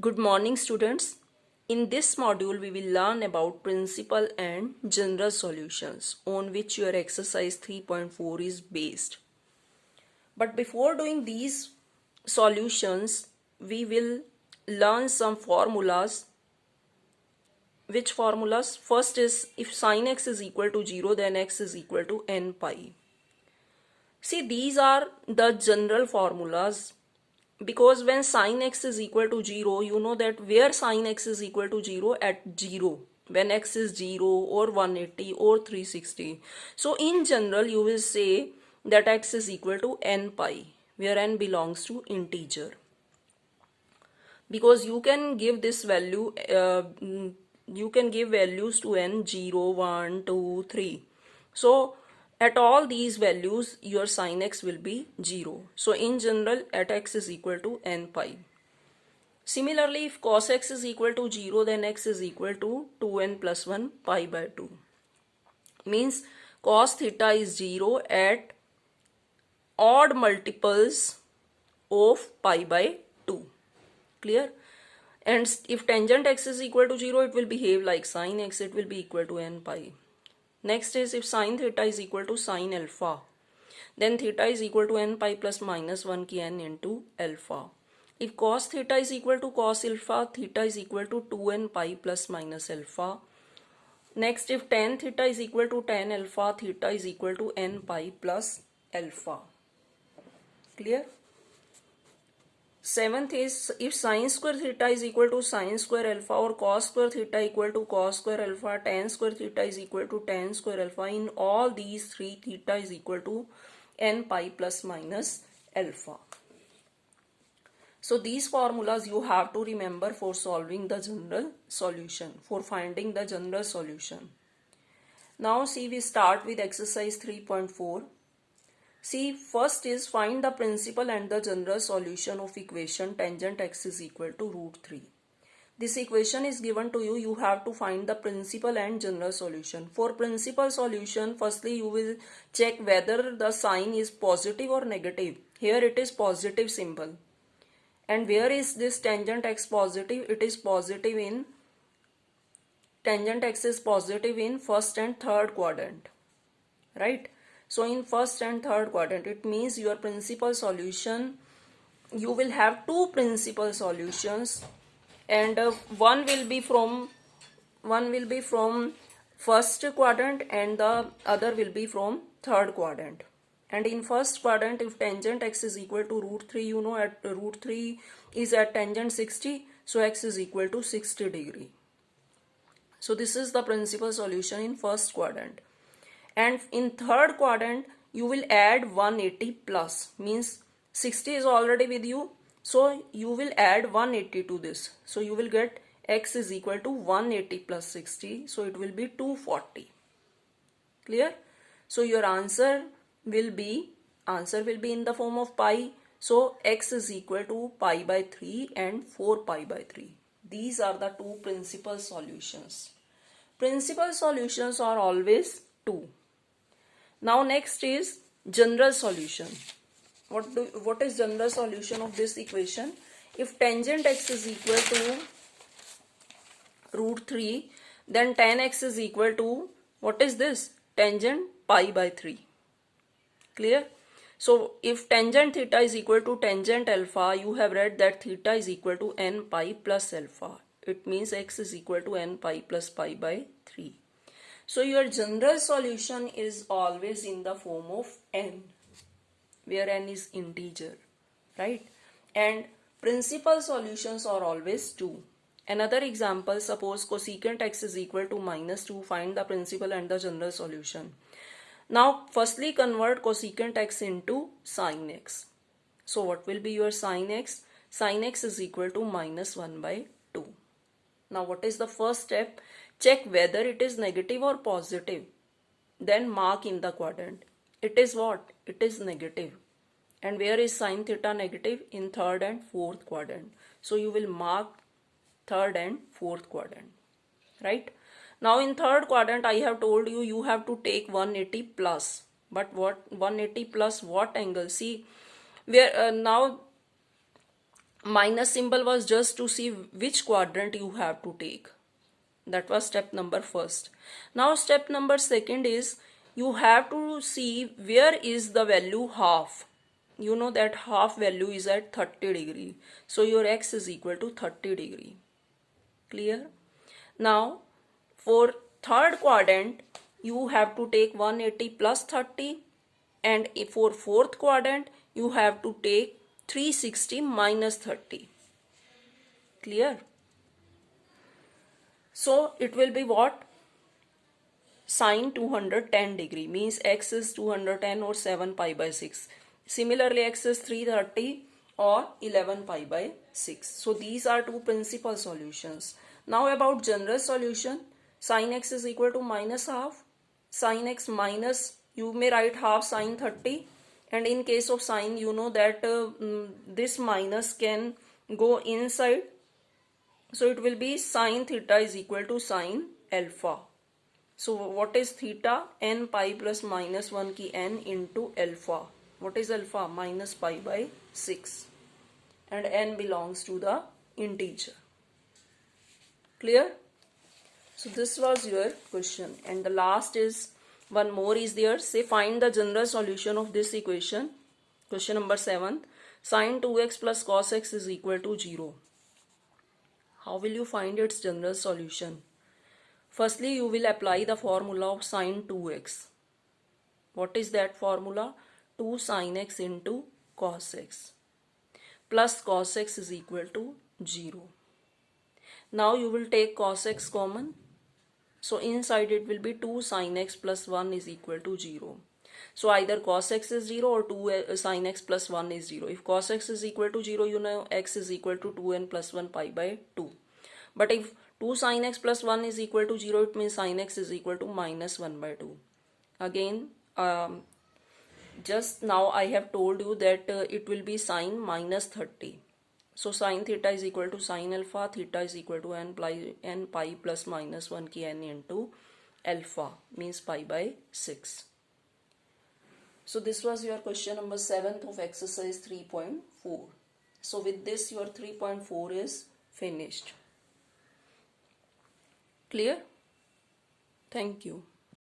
Good morning, students. In this module, we will learn about principal and general solutions on which your exercise 3.4 is based. But before doing these solutions, we will learn some formulas. Which formulas? First is if sin x is equal to 0, then x is equal to n pi. See, these are the general formulas because when sin x is equal to 0, you know that where sin x is equal to 0 at 0, when x is 0 or 180 or 360. So in general you will say that x is equal to n pi, where n belongs to integer, because you can give this value, you can give values to n 0, 1, 2, 3. So at all these values your sin x will be 0. So in general at x is equal to n pi. Similarly, if cos x is equal to 0, then x is equal to 2n plus 1 pi by 2. Means cos theta is 0 at odd multiples of pi by 2. Clear? And if tangent x is equal to 0, it will behave like sin x, it will be equal to n pi. Next is if sin theta is equal to sin alpha, then theta is equal to n pi plus minus 1 ki n into alpha. If cos theta is equal to cos alpha, theta is equal to 2n pi plus minus alpha. Next, if tan theta is equal to tan alpha, theta is equal to n pi plus alpha. Clear? Seventh is if sin square theta is equal to sin square alpha or cos square theta equal to cos square alpha, tan square theta is equal to tan square alpha. In all these three, theta is equal to n pi plus minus alpha. So these formulas you have to remember for solving the general solution, for finding the general solution. Now see, we start with exercise 3.4. See, first is find the principal and the general solution of equation tangent x is equal to root 3. This equation is given to you. You have to find the principal and general solution. For principal solution, firstly you will check whether the sign is positive or negative. Here it is positive symbol. And where is this tangent x positive? It is positive in, tangent x is positive in first and third quadrant. Right? So in first and third quadrant, it means your principal solution, you will have two principal solutions, and one will be from first quadrant and the other will be from third quadrant. And in first quadrant, if tangent x is equal to root 3, you know at root 3 is at tangent 60, so x is equal to 60 degree. So this is the principal solution in first quadrant. And in third quadrant you will add 180 plus, means 60 is already with you, so you will add 180 to this, so you will get x is equal to 180 plus 60, so it will be 240. Clear? So your answer will be in the form of pi, so x is equal to pi by 3 and 4 pi by 3. These are the two principal solutions. Principal solutions are always 2. Now next is general solution. What is general solution of this equation? If tangent x is equal to root 3, then tan x is equal to, what is this? Tangent pi by 3. Clear? So if tangent theta is equal to tangent alpha, you have read that theta is equal to n pi plus alpha. It means x is equal to n pi plus pi by 3. So your general solution is always in the form of n, where n is integer, right? And principal solutions are always 2. Another example, suppose cosecant x is equal to minus 2, find the principal and the general solution. Now firstly convert cosecant x into sin x. So what will be your sin x? Sin x is equal to minus 1 by 2. Now what is the first step? Check whether it is negative or positive. Then mark in the quadrant. It is what? It is negative. And where is sin theta negative? In third and fourth quadrant. So you will mark third and fourth quadrant. Right? Now in third quadrant I have told you, you have to take 180 plus. But what 180 plus what angle? See, where now minus symbol was just to see which quadrant you have to take. That was step number first. Now step number second is you have to see where is the value half. You know that half value is at 30 degree. So your x is equal to 30 degree. Clear? Now for third quadrant you have to take 180 plus 30, and for fourth quadrant you have to take 360 minus 30. Clear? So it will be what? Sine 210 degree, means x is 210 or 7 pi by 6. Similarly x is 330 or 11 pi by 6. So these are two principal solutions. Now about general solution, sine x is equal to minus half. Sine x minus, you may write half sine 30, and in case of sine you know that this minus can go inside. So it will be sine theta is equal to sine alpha. So what is theta? N pi plus minus 1 ki n into alpha. What is alpha? Minus pi by 6. And n belongs to the integer. Clear? So this was your question. And the last is, one more is there. Say find the general solution of this equation. Question number 7. Sin 2x plus cos x is equal to 0. How will you find its general solution? Firstly, you will apply the formula of sin 2x. What is that formula? 2 sin x into cos x plus cos x is equal to 0. Now you will take cos x common. So inside it will be 2 sin x plus 1 is equal to 0. So either cos x is 0 or 2 sin x plus 1 is 0. If cos x is equal to 0, you know x is equal to 2n plus 1 pi by 2. But if 2 sin x plus 1 is equal to 0, it means sin x is equal to minus 1 by 2. Again, just now I have told you that it will be sin minus 30. So sin theta is equal to sin alpha, theta is equal to n pi plus minus 1 ki n into alpha, means pi by 6. So this was your question number 7th of exercise 3.4. So with this your 3.4 is finished. Clear? Thank you.